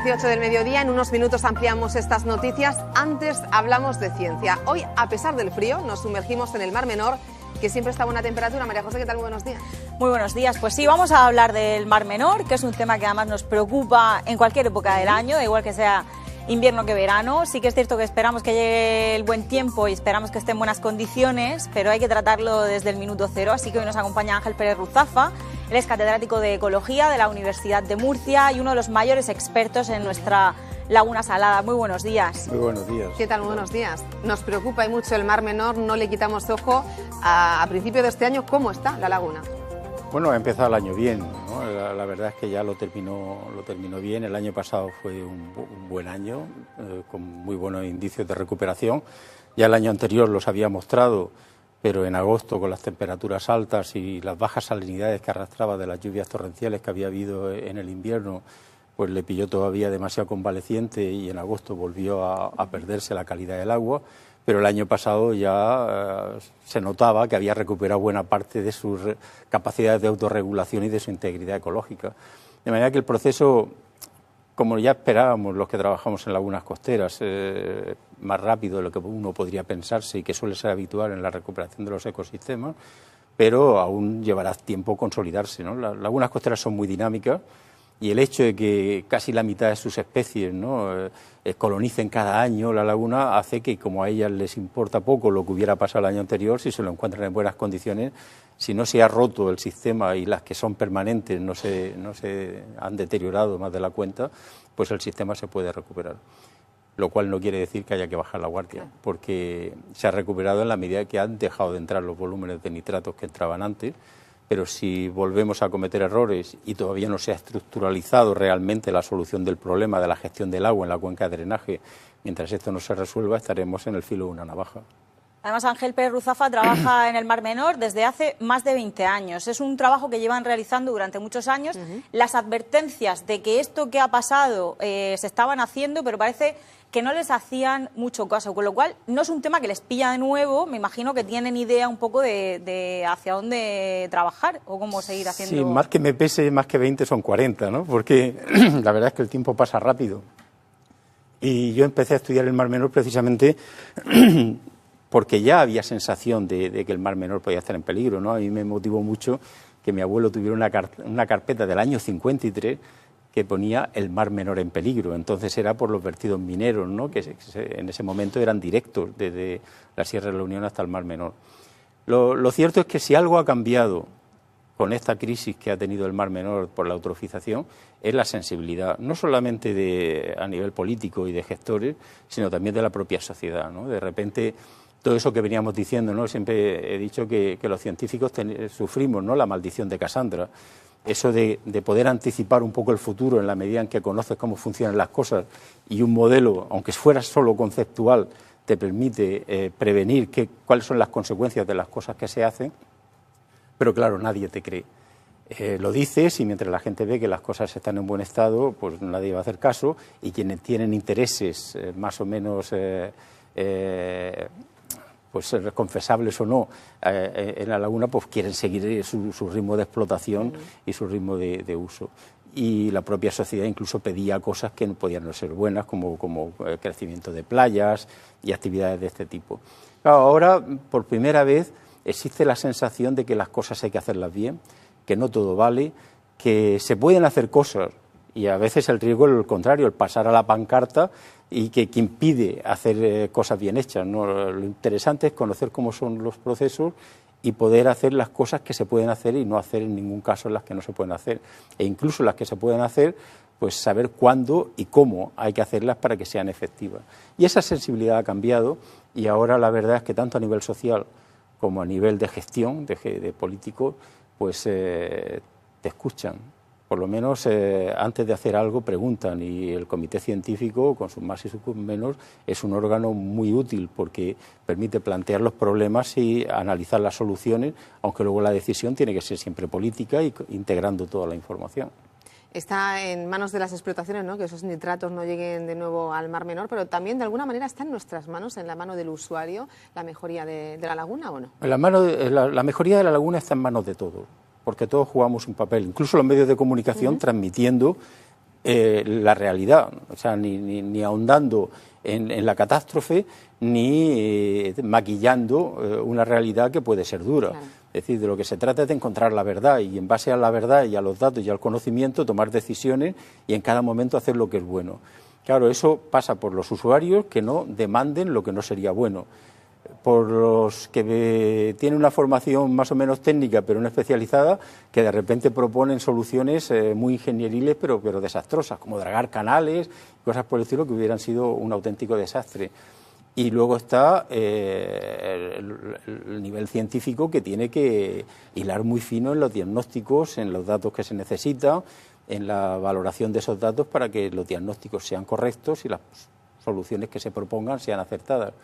18 del mediodía. En unos minutos ampliamos estas noticias. Antes hablamos de ciencia. Hoy, a pesar del frío, nos sumergimos en el Mar Menor, que siempre está a buena temperatura. María José, ¿qué tal? Muy buenos días. Muy buenos días. Pues sí, vamos a hablar del Mar Menor, que es un tema que además nos preocupa en cualquier época del año, igual que sea invierno que verano. Sí que es cierto que esperamos que llegue el buen tiempo y esperamos que esté en buenas condiciones, pero hay que tratarlo desde el minuto cero. Así que hoy nos acompaña Ángel Pérez Ruzafa. Él es catedrático de Ecología de la Universidad de Murcia y uno de los mayores expertos en nuestra laguna salada. Muy buenos días. Muy buenos días. ¿Qué tal? Muy buenos días. Nos preocupa y mucho el Mar Menor, no le quitamos ojo. A principio de este año, ¿cómo está la laguna? Bueno, ha empezado el año bien, ¿no? La verdad es que ya lo terminó bien. El año pasado fue un buen año, con muy buenos indicios de recuperación. Ya el año anterior los había mostrado, pero en agosto, con las temperaturas altas y las bajas salinidades que arrastraba de las lluvias torrenciales que había habido en el invierno, pues le pilló todavía demasiado convaleciente y en agosto volvió a perderse la calidad del agua. Pero el año pasado ya se notaba que había recuperado buena parte de sus capacidades de autorregulación y de su integridad ecológica. De manera que el proceso, como ya esperábamos los que trabajamos en lagunas costeras, más rápido de lo que uno podría pensarse y que suele ser habitual en la recuperación de los ecosistemas, pero aún llevará tiempo consolidarse, ¿no? Las lagunas costeras son muy dinámicas y el hecho de que casi la mitad de sus especies, ¿no?, colonicen cada año la laguna hace que, como a ellas les importa poco lo que hubiera pasado el año anterior, si se lo encuentran en buenas condiciones, si no se ha roto el sistema y las que son permanentes no se han deteriorado más de la cuenta, pues el sistema se puede recuperar. Lo cual no quiere decir que haya que bajar la guardia, porque se ha recuperado en la medida que han dejado de entrar los volúmenes de nitratos que entraban antes. Pero si volvemos a cometer errores y todavía no se ha estructuralizado realmente la solución del problema de la gestión del agua en la cuenca de drenaje, mientras esto no se resuelva, estaremos en el filo de una navaja. Además, Ángel Pérez Ruzafa trabaja en el Mar Menor desde hace más de 20 años. Es un trabajo que llevan realizando durante muchos años. Las advertencias de que esto que ha pasado se estaban haciendo, pero parece que no les hacían mucho caso, con lo cual no es un tema que les pilla de nuevo. Me imagino que tienen idea un poco de hacia dónde trabajar o cómo seguir haciendo. Sí, más que me pese, más que 20 son 40, ¿no? Porque la verdad es que el tiempo pasa rápido. Y yo empecé a estudiar el Mar Menor precisamente porque ya había sensación de que el Mar Menor podía estar en peligro, ¿no? A mí me motivó mucho que mi abuelo tuviera una carpeta del año 53 que ponía el Mar Menor en peligro. Entonces era por los vertidos mineros, ¿no?, que en ese momento eran directos desde la Sierra de la Unión hasta el Mar Menor. Lo cierto es que si algo ha cambiado con esta crisis que ha tenido el Mar Menor por la eutrofización es la sensibilidad, no solamente a nivel político y de gestores, sino también de la propia sociedad, ¿no? De repente, todo eso que veníamos diciendo, ¿no? Siempre he dicho que los científicos sufrimos, ¿no?, la maldición de Casandra. Eso de poder anticipar un poco el futuro en la medida en que conoces cómo funcionan las cosas y un modelo, aunque fuera solo conceptual, te permite prevenir cuáles son las consecuencias de las cosas que se hacen, pero claro, nadie te cree. Lo dices y mientras la gente ve que las cosas están en buen estado, pues nadie va a hacer caso y quienes tienen intereses más o menos pues confesables o no, en la laguna, pues quieren seguir su ritmo de explotación y su ritmo de uso. Y la propia sociedad incluso pedía cosas que no podían no ser buenas, como el crecimiento de playas y actividades de este tipo. Claro, ahora, por primera vez, existe la sensación de que las cosas hay que hacerlas bien, que no todo vale, que se pueden hacer cosas, y a veces el riesgo es el contrario, el pasar a la pancarta y que impide hacer cosas bien hechas, ¿no? Lo interesante es conocer cómo son los procesos y poder hacer las cosas que se pueden hacer y no hacer en ningún caso las que no se pueden hacer. E incluso las que se pueden hacer, pues saber cuándo y cómo hay que hacerlas para que sean efectivas. Y esa sensibilidad ha cambiado y ahora la verdad es que tanto a nivel social como a nivel de gestión, de político, pues te escuchan. Por lo menos antes de hacer algo preguntan y el comité científico, con sus más y sus menos, es un órgano muy útil porque permite plantear los problemas y analizar las soluciones, aunque luego la decisión tiene que ser siempre política y integrando toda la información. Está en manos de las explotaciones, ¿no?, que esos nitratos no lleguen de nuevo al Mar Menor, pero también de alguna manera está en nuestras manos, en la mano del usuario, la mejoría de la laguna, ¿o no? La mejoría de la laguna está en manos de todos, porque todos jugamos un papel, incluso los medios de comunicación, transmitiendo la realidad, o sea, ni ahondando en la catástrofe, ni maquillando una realidad que puede ser dura. Claro. Es decir, de lo que se trata es de encontrar la verdad y en base a la verdad y a los datos y al conocimiento tomar decisiones y en cada momento hacer lo que es bueno. Claro, eso pasa por los usuarios que no demanden lo que no sería bueno, por los que tienen una formación más o menos técnica pero no especializada, que de repente proponen soluciones muy ingenieriles pero desastrosas, como dragar canales, cosas por el estilo que hubieran sido un auténtico desastre. Y luego está el nivel científico, que tiene que hilar muy fino en los diagnósticos, en los datos que se necesitan, en la valoración de esos datos para que los diagnósticos sean correctos y las soluciones que se propongan sean acertadas.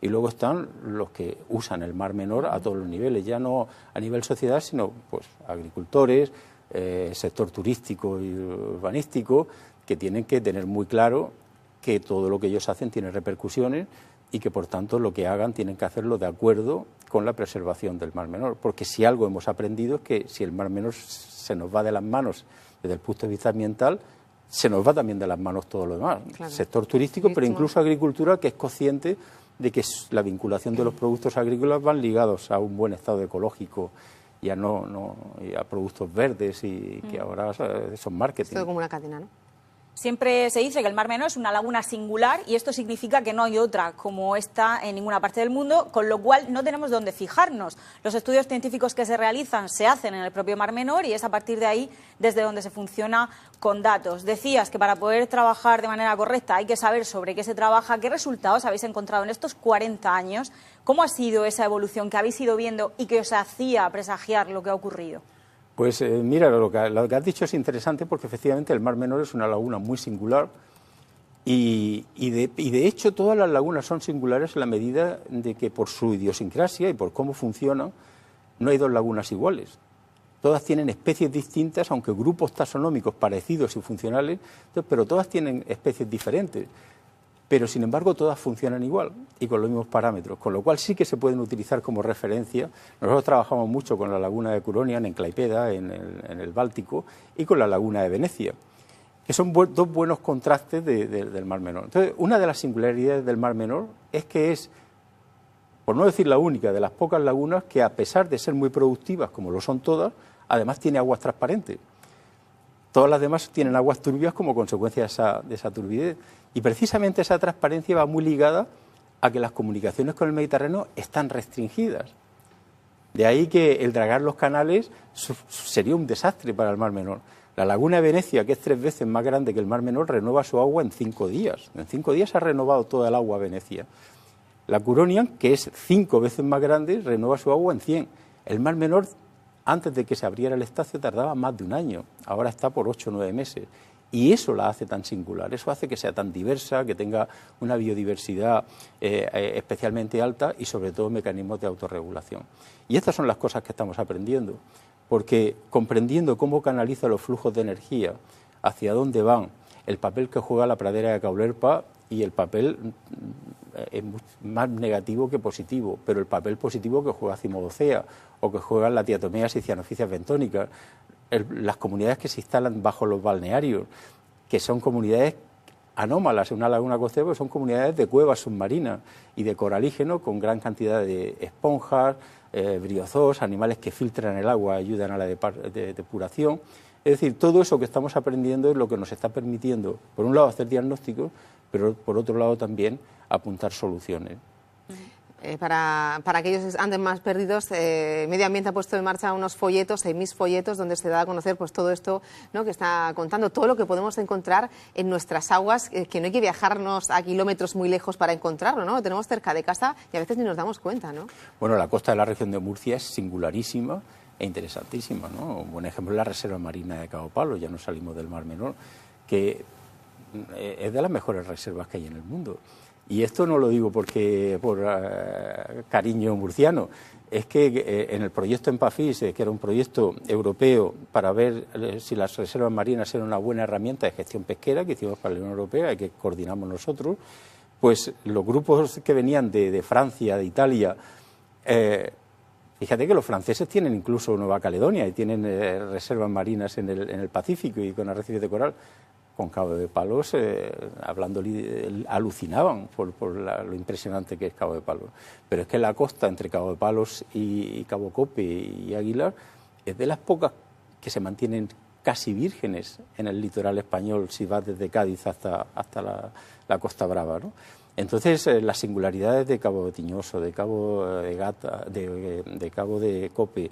Y luego están los que usan el Mar Menor a todos los niveles, ya no a nivel sociedad, sino pues agricultores, sector turístico y urbanístico, que tienen que tener muy claro que todo lo que ellos hacen tiene repercusiones y que, por tanto, lo que hagan tienen que hacerlo de acuerdo con la preservación del Mar Menor. Porque si algo hemos aprendido es que si el Mar Menor se nos va de las manos desde el punto de vista ambiental, se nos va también de las manos todo lo demás. Claro. Sector turístico, pero incluso agricultura, que es consciente de que la vinculación de los productos agrícolas van ligados a un buen estado ecológico y a, y a productos verdes y que ahora son marketing. Es todo como una cadena, ¿no? Siempre se dice que el Mar Menor es una laguna singular y esto significa que no hay otra como esta en ninguna parte del mundo, con lo cual no tenemos dónde fijarnos. Los estudios científicos que se realizan se hacen en el propio Mar Menor y es a partir de ahí desde donde se funciona con datos. Decías que para poder trabajar de manera correcta hay que saber sobre qué se trabaja. ¿Qué resultados habéis encontrado en estos 40 años? ¿Cómo ha sido esa evolución que habéis ido viendo y que os hacía presagiar lo que ha ocurrido? Pues mira, lo que has dicho es interesante porque efectivamente el Mar Menor es una laguna muy singular y de hecho todas las lagunas son singulares en la medida de que por su idiosincrasia y por cómo funcionan no hay dos lagunas iguales. Todas tienen especies distintas, aunque grupos taxonómicos parecidos y funcionales, pero todas tienen especies diferentes. Pero, sin embargo, todas funcionan igual y con los mismos parámetros, con lo cual sí que se pueden utilizar como referencia. Nosotros trabajamos mucho con la laguna de Curonian en Klaipėda, en el Báltico, y con la laguna de Venecia, que son dos buenos contrastes del Mar Menor. Entonces, una de las singularidades del Mar Menor es que es, por no decir la única, de las pocas lagunas que, a pesar de ser muy productivas, como lo son todas, además tiene aguas transparentes. Todas las demás tienen aguas turbias como consecuencia de esa turbidez. Y precisamente esa transparencia va muy ligada a que las comunicaciones con el Mediterráneo están restringidas. De ahí que el dragar los canales sería un desastre para el Mar Menor. La laguna de Venecia, que es 3 veces más grande que el Mar Menor, renueva su agua en 5 días. En 5 días ha renovado toda el agua Venecia. La Curonian, que es 5 veces más grande, renueva su agua en 100. El Mar Menor, antes de que se abriera el Estacio, tardaba más de un año. Ahora está por 8 o 9 meses. Y eso la hace tan singular, eso hace que sea tan diversa, que tenga una biodiversidad especialmente alta y sobre todo mecanismos de autorregulación. Y estas son las cosas que estamos aprendiendo, porque comprendiendo cómo canaliza los flujos de energía, hacia dónde van, el papel que juega la pradera de Caulerpa, y el papel es más negativo que positivo, pero el papel positivo que juega Cimodocea o que juegan las diatomeas y cianoficias bentónicas, las comunidades que se instalan bajo los balnearios, que son comunidades anómalas en una laguna costera, porque son comunidades de cuevas submarinas y de coralígeno con gran cantidad de esponjas, briozoos, animales que filtran el agua, ayudan a la depuración. Es decir, todo eso que estamos aprendiendo es lo que nos está permitiendo, por un lado, hacer diagnósticos, pero por otro lado también apuntar soluciones. Para que ellos anden más perdidos, Medio Ambiente ha puesto en marcha unos folletos, 6.000 folletos, donde se da a conocer pues todo esto, ¿no?, que está contando, todo lo que podemos encontrar en nuestras aguas, que no hay que viajarnos a kilómetros muy lejos para encontrarlo, ¿no? Lo tenemos cerca de casa y a veces ni nos damos cuenta, ¿no? Bueno, la costa de la región de Murcia es singularísima e interesantísima, ¿no? Un buen ejemplo es la Reserva Marina de Cabo Palo, ya no salimos del Mar Menor, que es de las mejores reservas que hay en el mundo. Y esto no lo digo por cariño murciano, es que en el proyecto EMPAFIS, que era un proyecto europeo para ver si las reservas marinas eran una buena herramienta de gestión pesquera que hicimos para la Unión Europea y que coordinamos nosotros, pues los grupos que venían de Francia, de Italia, fíjate que los franceses tienen incluso Nueva Caledonia y tienen reservas marinas en el Pacífico y con arrecifes de coral. con Cabo de Palos, hablando, alucinaban por lo impresionante que es Cabo de Palos. Pero es que la costa entre Cabo de Palos y Cabo Cope y Aguilar es de las pocas que se mantienen casi vírgenes en el litoral español, si vas desde Cádiz hasta la Costa Brava, ¿no? Entonces, las singularidades de Cabo Tiñoso, de Cabo de Gata, de Cabo de Cope,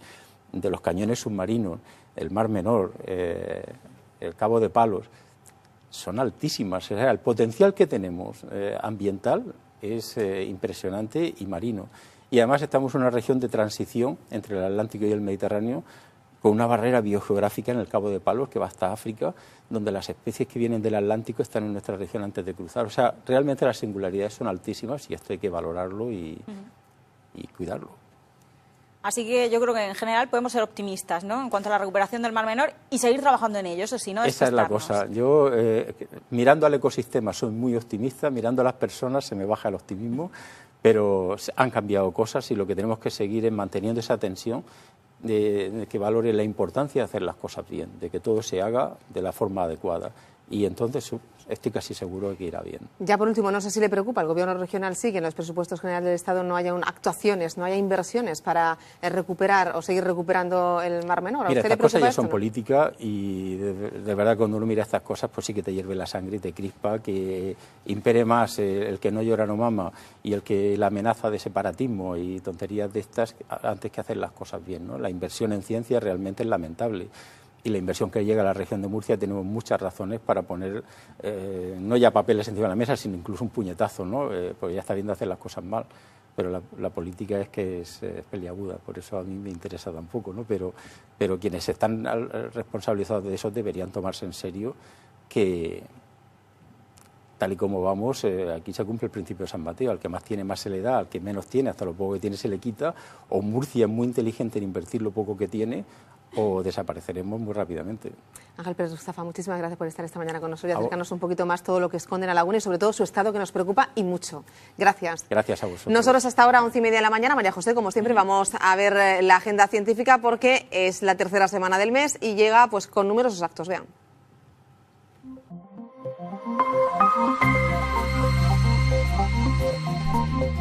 de los cañones submarinos, el Mar Menor, el Cabo de Palos, son altísimas. O sea, el potencial que tenemos ambiental es impresionante, y marino. Y además estamos en una región de transición entre el Atlántico y el Mediterráneo, con una barrera biogeográfica en el Cabo de Palos que va hasta África, donde las especies que vienen del Atlántico están en nuestra región antes de cruzar. O sea, realmente las singularidades son altísimas y esto hay que valorarlo y cuidarlo. Así que yo creo que en general podemos ser optimistas, ¿no?, en cuanto a la recuperación del Mar Menor y seguir trabajando en ello, eso sí, ¿no? Esa es la cosa. Yo, mirando al ecosistema, soy muy optimista, mirando a las personas se me baja el optimismo, pero han cambiado cosas y lo que tenemos que seguir es manteniendo esa tensión de que valore la importancia de hacer las cosas bien, de que todo se haga de la forma adecuada. Y entonces estoy casi seguro de que irá bien. Ya por último, no sé si le preocupa al Gobierno regional sí que en los presupuestos generales del Estado no haya actuaciones, no haya inversiones para recuperar o seguir recuperando el Mar Menor. Mira, estas cosas ya son política y de verdad cuando uno mira estas cosas pues sí que te hierve la sangre y te crispa, que impere más el que no llora no mama y el que la amenaza de separatismo y tonterías de estas antes que hacer las cosas bien, ¿no? La inversión en ciencia realmente es lamentable. Y la inversión que llega a la región de Murcia tenemos muchas razones para poner no ya papeles encima de la mesa, sino incluso un puñetazo, ¿no? Porque ya está viendo hacer las cosas mal. Pero la política es que es peliaguda, por eso a mí me interesa tampoco, ¿no? Pero quienes están responsabilizados de eso deberían tomarse en serio que, tal y como vamos, aquí se cumple el principio de San Mateo, al que más tiene más se le da, al que menos tiene, hasta lo poco que tiene se le quita, o Murcia es muy inteligente en invertir lo poco que tiene, o desapareceremos muy rápidamente. Ángel Pérez Ruzafa, muchísimas gracias por estar esta mañana con nosotros y acercarnos un poquito más todo lo que esconde la laguna y sobre todo su estado que nos preocupa y mucho. Gracias. Gracias a vosotros. Nosotros hasta ahora 11:30 de la mañana, María José, como siempre, vamos a ver la agenda científica porque es la tercera semana del mes y llega pues con números exactos. Vean.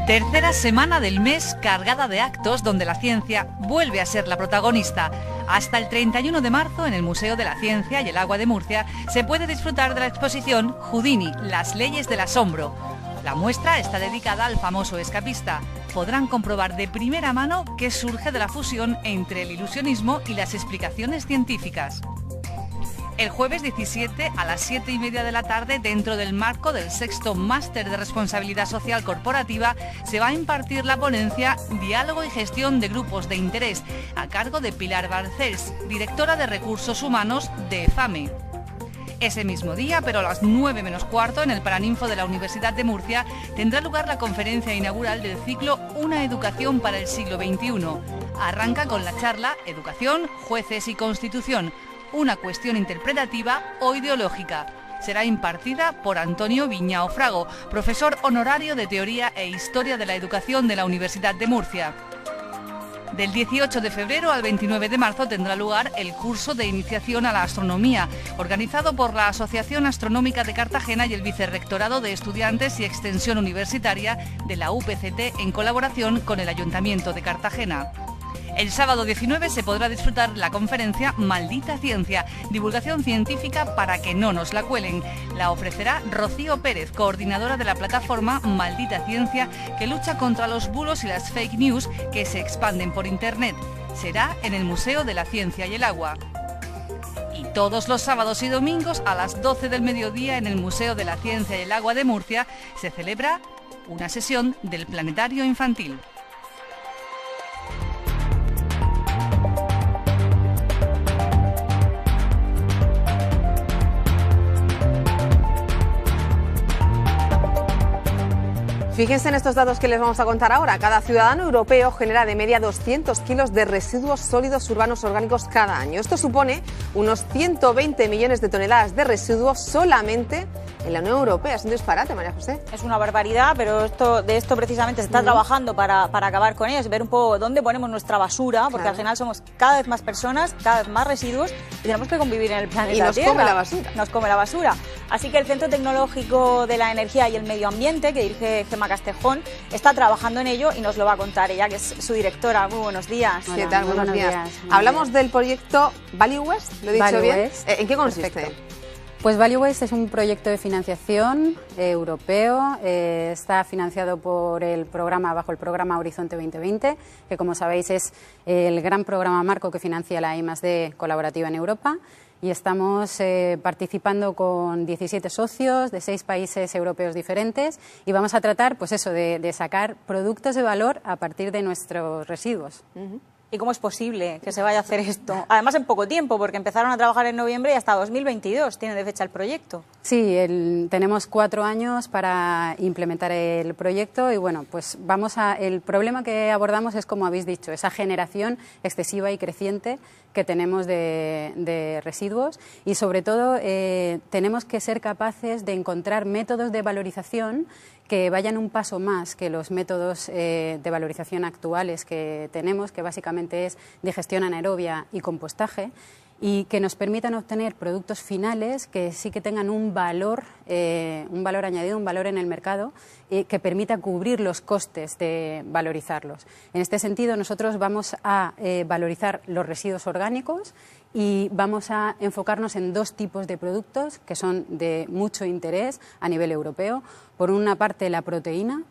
Tercera semana del mes cargada de actos donde la ciencia vuelve a ser la protagonista. Hasta el 31 de marzo en el Museo de la Ciencia y el Agua de Murcia se puede disfrutar de la exposición Houdini, las leyes del asombro. La muestra está dedicada al famoso escapista. Podrán comprobar de primera mano qué surge de la fusión entre el ilusionismo y las explicaciones científicas. El jueves 17 a las 7:30 de la tarde, dentro del marco del 6º Máster de Responsabilidad Social Corporativa, se va a impartir la ponencia Diálogo y Gestión de Grupos de Interés, a cargo de Pilar Barcels, directora de Recursos Humanos de EFAME. Ese mismo día, pero a las 9 menos cuarto, en el Paraninfo de la Universidad de Murcia, tendrá lugar la conferencia inaugural del ciclo Una educación para el siglo XXI. Arranca con la charla Educación, Jueces y Constitución, una cuestión interpretativa o ideológica. Será impartida por Antonio Viñao Frago, profesor honorario de Teoría e Historia de la Educación de la Universidad de Murcia. Del 18 de febrero al 29 de marzo tendrá lugar el curso de iniciación a la astronomía, organizado por la Asociación Astronómica de Cartagena y el Vicerrectorado de Estudiantes y Extensión Universitaria de la UPCT en colaboración con el Ayuntamiento de Cartagena. El sábado 19 se podrá disfrutar la conferencia Maldita Ciencia, divulgación científica para que no nos la cuelen. La ofrecerá Rocío Pérez, coordinadora de la plataforma Maldita Ciencia, que lucha contra los bulos y las fake news que se expanden por Internet. Será en el Museo de la Ciencia y el Agua. Y todos los sábados y domingos a las 12 del mediodía en el Museo de la Ciencia y el Agua de Murcia se celebra una sesión del Planetario Infantil. fíjense en estos datos que les vamos a contar ahora. Cada ciudadano europeo genera de media 200 kilos de residuos sólidos urbanos orgánicos cada año. Esto supone unos 120 millones de toneladas de residuos solamente en la Unión Europea. Es un disparate, María José. Es una barbaridad, pero de esto precisamente se está trabajando para acabar con ellos, ver un poco dónde ponemos nuestra basura, porque al final somos cada vez más personas, cada vez más residuos y tenemos que convivir en el planeta Y nos Tierra. come la basura. Nos come la basura. Así que el Centro Tecnológico de la Energía y el Medio Ambiente, que dirige Gemma Castejón, está trabajando en ello y nos lo va a contar ella, que es su directora. Muy buenos días. ¿Qué tal? Muy Buenos días. días. Hablamos del proyecto Value West, ¿lo he dicho Value bien? West. ¿En qué consiste? Perfecto. Pues Value West es un proyecto de financiación europeo, está financiado por bajo el programa Horizonte 2020, que como sabéis es el gran programa marco que financia la I+D colaborativa en Europa, y estamos participando con 17 socios de 6 países europeos diferentes y vamos a tratar pues eso, de sacar productos de valor a partir de nuestros residuos. ¿Y cómo es posible que se vaya a hacer esto? Además en poco tiempo, porque empezaron a trabajar en noviembre y hasta 2022 tiene de fecha el proyecto. Sí, tenemos 4 años para implementar el proyecto y bueno, pues el problema que abordamos es, como habéis dicho, esa generación excesiva y creciente que tenemos de residuos y sobre todo tenemos que ser capaces de encontrar métodos de valorización que vayan un paso más que los métodos de valorización actuales que tenemos, que básicamente es digestión anaerobia y compostaje, y que nos permitan obtener productos finales que sí que tengan un valor añadido, un valor en el mercado, que permita cubrir los costes de valorizarlos. En este sentido, nosotros vamos a valorizar los residuos orgánicos y vamos a enfocarnos en 2 tipos de productos que son de mucho interés a nivel europeo. Por una parte, la proteína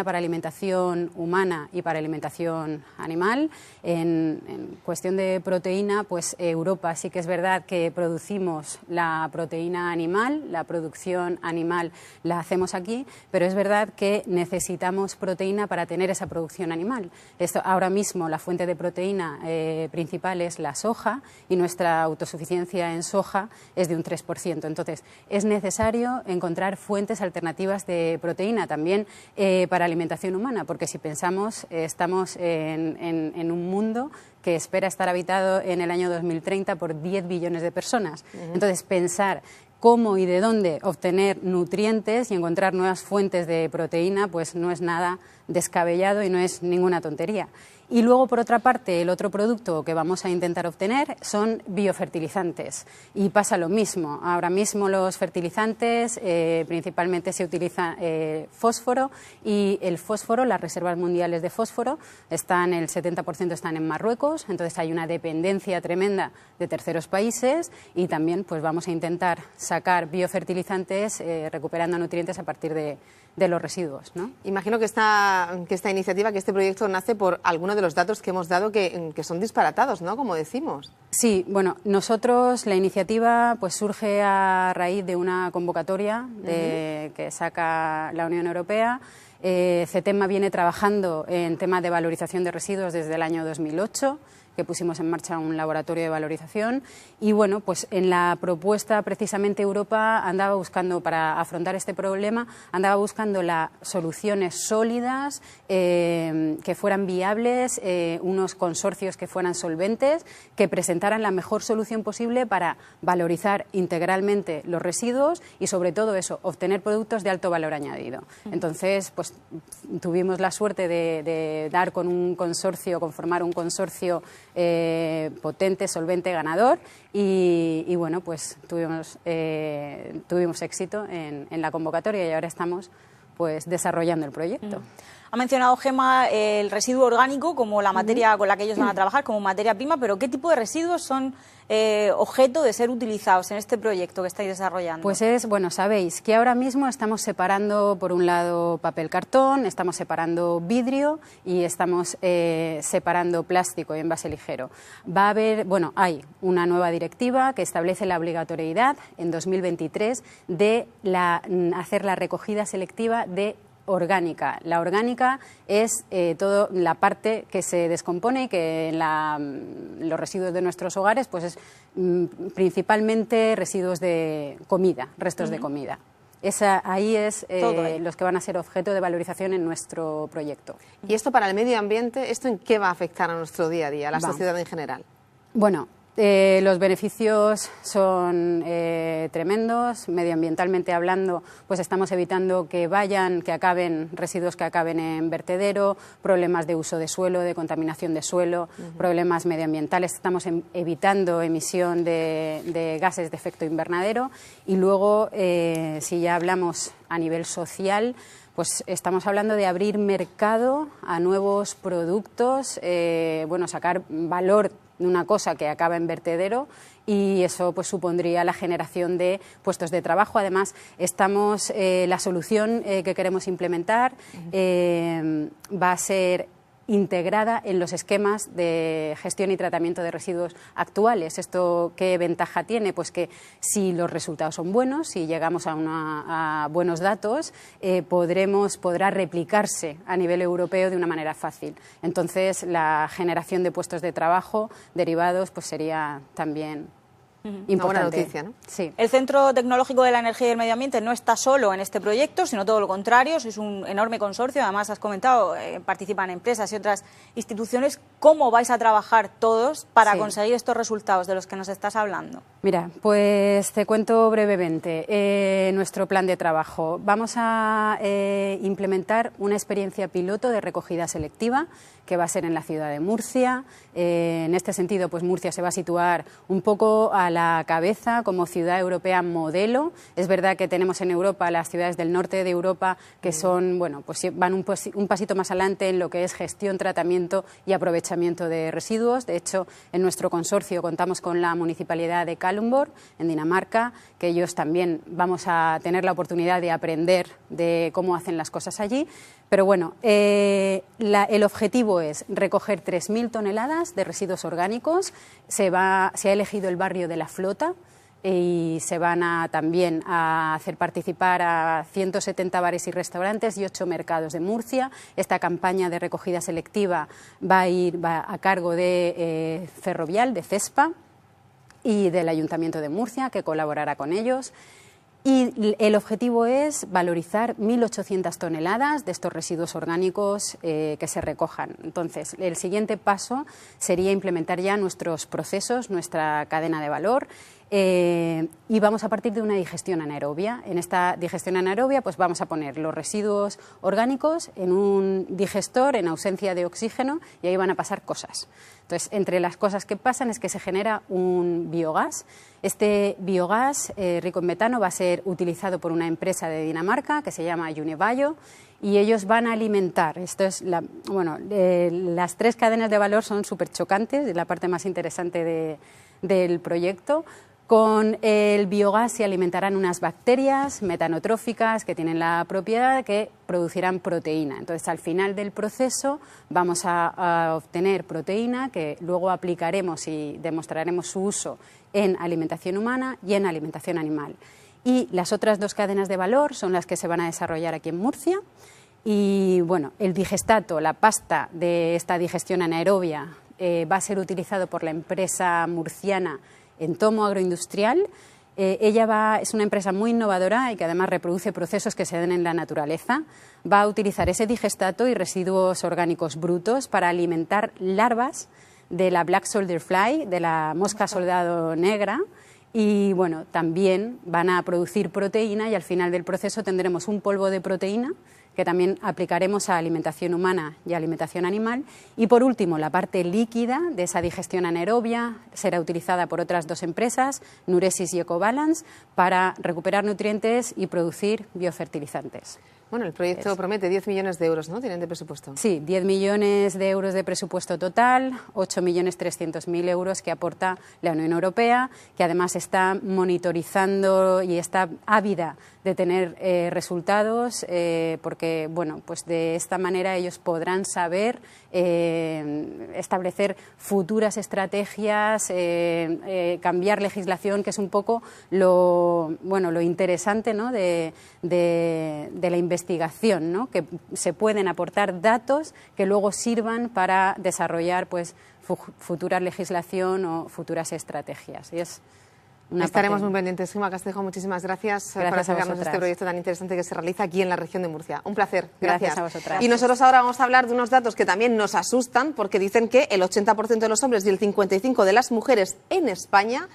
para alimentación humana y para alimentación animal. En cuestión de proteína, pues Europa sí que es verdad que producimos la proteína animal, la producción animal la hacemos aquí, pero es verdad que necesitamos proteína para tener esa producción animal. Ahora mismo la fuente de proteína principal es la soja y nuestra autosuficiencia en soja es de un 3%. Entonces, es necesario encontrar fuentes alternativas de proteína también para alimentación humana, porque si pensamos, estamos en un mundo que espera estar habitado en el año 2030 por 10 billones de personas. Entonces, pensar cómo y de dónde obtener nutrientes y encontrar nuevas fuentes de proteína, pues no es nada descabellado y no es ninguna tontería. Y luego, por otra parte, el otro producto que vamos a intentar obtener son biofertilizantes. Y pasa lo mismo. Ahora mismo los fertilizantes principalmente se utiliza fósforo, y el fósforo, las reservas mundiales de fósforo, el 70% están en Marruecos, entonces hay una dependencia tremenda de terceros países y también pues vamos a intentar sacar biofertilizantes recuperando nutrientes a partir de los residuos, ¿no? Imagino que esta iniciativa, que este proyecto nace por algunos de los datos que hemos dado que son disparatados, ¿no? Como decimos. Sí, bueno, la iniciativa pues surge a raíz de una convocatoria que saca la Unión Europea. CETEMA viene trabajando en temas de valorización de residuos desde el año 2008, que pusimos en marcha un laboratorio de valorización y bueno, pues en la propuesta precisamente Europa andaba buscando, para afrontar este problema, andaba buscando las soluciones sólidas que fueran viables, unos consorcios que fueran solventes, que presentaran la mejor solución posible para valorizar integralmente los residuos y sobre todo eso, obtener productos de alto valor añadido. Entonces, pues tuvimos la suerte de dar con un consorcio, conformar un consorcio potente, solvente, ganador y bueno, pues tuvimos éxito en la convocatoria y ahora estamos pues desarrollando el proyecto. Ha mencionado Gemma el residuo orgánico como la materia con la que ellos van a trabajar, como materia prima, pero ¿qué tipo de residuos son objeto de ser utilizados en este proyecto que estáis desarrollando? Pues sabéis que ahora mismo estamos separando, por un lado, papel cartón, estamos separando vidrio y estamos separando plástico y envase ligero. Hay una nueva directiva que establece la obligatoriedad en 2023 de hacer la recogida selectiva de orgánica. La orgánica es toda la parte que se descompone y que en los residuos de nuestros hogares pues es principalmente residuos de comida, restos de comida. ahí es Todo ahí. los que van a ser objeto de valorización en nuestro proyecto. Y esto para el medio ambiente, ¿esto en qué va a afectar a nuestro día a día, a la sociedad en general? Bueno, los beneficios son tremendos. Medioambientalmente hablando, pues estamos evitando que acaben residuos que acaben en vertedero, problemas de uso de suelo, de contaminación de suelo, problemas medioambientales. Estamos evitando emisión de gases de efecto invernadero. Y luego, si ya hablamos a nivel social, pues estamos hablando de abrir mercado a nuevos productos, sacar valor de una cosa que acaba en vertedero, y eso pues supondría la generación de puestos de trabajo. Además, la solución que queremos implementar va a ser integrada en los esquemas de gestión y tratamiento de residuos actuales. ¿Esto qué ventaja tiene? Pues que si los resultados son buenos, si llegamos a buenos datos, podrá replicarse a nivel europeo de una manera fácil. Entonces, la generación de puestos de trabajo derivados pues sería también importante. Una buena noticia, ¿no? Sí. El Centro Tecnológico de la Energía y el Medio Ambiente no está solo en este proyecto, sino todo lo contrario. Es un enorme consorcio. Además, has comentado, participan empresas y otras instituciones. ¿Cómo vais a trabajar todos para conseguir estos resultados de los que nos estás hablando? Mira, pues te cuento brevemente nuestro plan de trabajo. Vamos a implementar una experiencia piloto de recogida selectiva que va a ser en la ciudad de Murcia. En este sentido, pues Murcia se va a situar un poco a la cabeza como ciudad europea modelo. Es verdad que tenemos en Europa las ciudades del norte de Europa que son, pues van un pasito más adelante en lo que es gestión, tratamiento y aprovechamiento de residuos. De hecho, en nuestro consorcio contamos con la Municipalidad de Kalundborg, en Dinamarca, que ellos también vamos a tener la oportunidad de aprender de cómo hacen las cosas allí. Pero bueno, el objetivo es recoger 3.000 toneladas de residuos orgánicos. Se ha elegido el barrio de La Flota y se van también a hacer participar a 170 bares y restaurantes y 8 mercados de Murcia. Esta campaña de recogida selectiva va a cargo de Ferrovial, de CESPA, y del Ayuntamiento de Murcia, que colaborará con ellos. Y el objetivo es valorizar 1.800 toneladas de estos residuos orgánicos que se recojan. Entonces, el siguiente paso sería implementar ya nuestros procesos, nuestra cadena de valor, y vamos a partir de una digestión anaerobia. En esta digestión anaerobia pues vamos a poner los residuos orgánicos en un digestor en ausencia de oxígeno y ahí van a pasar cosas. Entonces, entre las cosas que pasan es que se genera un biogás. Este biogás rico en metano va a ser utilizado por una empresa de Dinamarca que se llama Univallo, y ellos van a alimentar. Las 3 cadenas de valor son súper chocantes, es la parte más interesante del proyecto. Con el biogás se alimentarán unas bacterias metanotróficas que tienen la propiedad que producirán proteína. Entonces, al final del proceso vamos a obtener proteína que luego aplicaremos y demostraremos su uso en alimentación humana y en alimentación animal. Y las otras 2 cadenas de valor son las que se van a desarrollar aquí en Murcia. Y bueno, el digestato, la pasta de esta digestión anaerobia, va a ser utilizado por la empresa murciana Entomo Agroindustrial. Es una empresa muy innovadora y que además reproduce procesos que se dan en la naturaleza. Va a utilizar ese digestato y residuos orgánicos brutos para alimentar larvas de la Black Soldier Fly, de la mosca soldado negra. Y bueno, también van a producir proteína y al final del proceso tendremos un polvo de proteína que también aplicaremos a alimentación humana y a alimentación animal. Y por último, la parte líquida de esa digestión anaerobia será utilizada por otras 2 empresas, Nuresis y Ecobalance, para recuperar nutrientes y producir biofertilizantes. Bueno, el proyecto promete 10 millones de euros, ¿no? ¿Tienen de presupuesto? Sí, 10 millones de euros de presupuesto total, 8.300.000 euros que aporta la Unión Europea, que además está monitorizando y está ávida de tener resultados, porque bueno, pues de esta manera ellos podrán saber establecer futuras estrategias, cambiar legislación, que es un poco lo interesante, ¿no?, de la investigación, ¿no?, que se pueden aportar datos que luego sirvan para desarrollar pues futura legislación o futuras estrategias. Y es Estaremos muy pendientes. Gemma Castejo, muchísimas gracias por acercarnos a este proyecto tan interesante que se realiza aquí en la región de Murcia. Un placer. Gracias a vosotras. Y nosotros ahora vamos a hablar de unos datos que también nos asustan, porque dicen que el 80% de los hombres y el 55% de las mujeres en España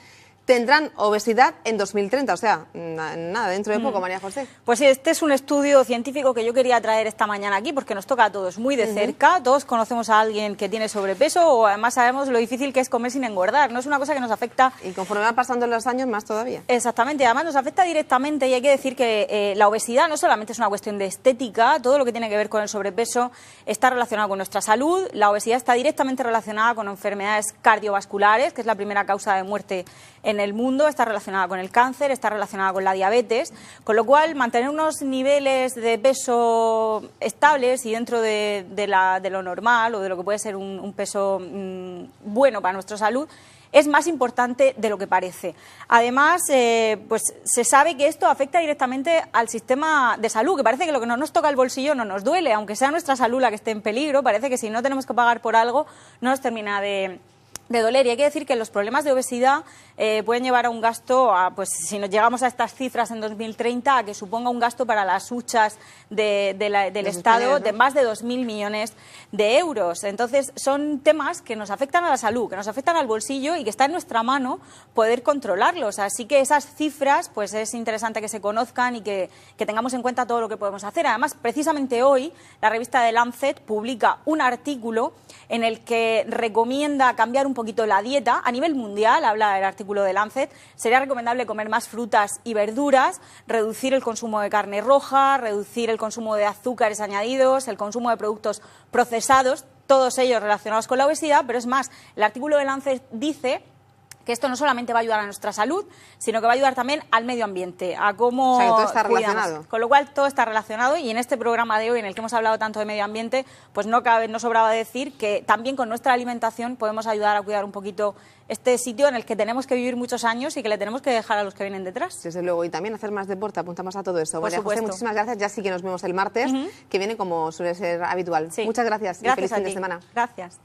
tendrán obesidad en 2030, o sea, nada, dentro de poco, María José. Pues sí, este es un estudio científico que yo quería traer esta mañana aquí porque nos toca a todos muy de cerca, todos conocemos a alguien que tiene sobrepeso o además sabemos lo difícil que es comer sin engordar, no es una cosa que nos afecta... Y conforme van pasando los años, más todavía. Exactamente, además nos afecta directamente y hay que decir que la obesidad no solamente es una cuestión de estética, todo lo que tiene que ver con el sobrepeso está relacionado con nuestra salud, la obesidad está directamente relacionada con enfermedades cardiovasculares, que es la primera causa de muerte en el mundo, está relacionada con el cáncer, está relacionada con la diabetes, con lo cual mantener unos niveles de peso estables y dentro de lo normal o de lo que puede ser un peso bueno para nuestra salud es más importante de lo que parece. Además, pues se sabe que esto afecta directamente al sistema de salud, que parece que lo que no nos toca el bolsillo no nos duele, aunque sea nuestra salud la que esté en peligro, parece que si no tenemos que pagar por algo no nos termina de doler. Y hay que decir que los problemas de obesidad pueden llevar a un gasto, pues si nos llegamos a estas cifras en 2030, a que suponga un gasto para las huchas del Estado de más de 2.000 millones de euros. Entonces, son temas que nos afectan a la salud, que nos afectan al bolsillo y que está en nuestra mano poder controlarlos. Así que esas cifras, pues es interesante que se conozcan y que tengamos en cuenta todo lo que podemos hacer. Además, precisamente hoy, la revista The Lancet publica un artículo en el que recomienda cambiar un poquito la dieta. A nivel mundial, habla el artículo de Lancet, sería recomendable comer más frutas y verduras, reducir el consumo de carne roja, reducir el consumo de azúcares añadidos, el consumo de productos procesados, todos ellos relacionados con la obesidad, pero es más, el artículo de Lancet dice que esto no solamente va a ayudar a nuestra salud, sino que va a ayudar también al medio ambiente, a cómo todo está cuidamos. relacionado. Con lo cual, todo está relacionado y en este programa de hoy, en el que hemos hablado tanto de medio ambiente, pues no sobraba decir que también con nuestra alimentación podemos ayudar a cuidar un poquito este sitio en el que tenemos que vivir muchos años y que le tenemos que dejar a los que vienen detrás. Desde luego, y también hacer más deporte, apuntamos a todo eso. Por María José, supuesto. muchísimas gracias, ya sí que nos vemos el martes, que viene como suele ser habitual. Sí. Muchas gracias y feliz fin de semana. Gracias.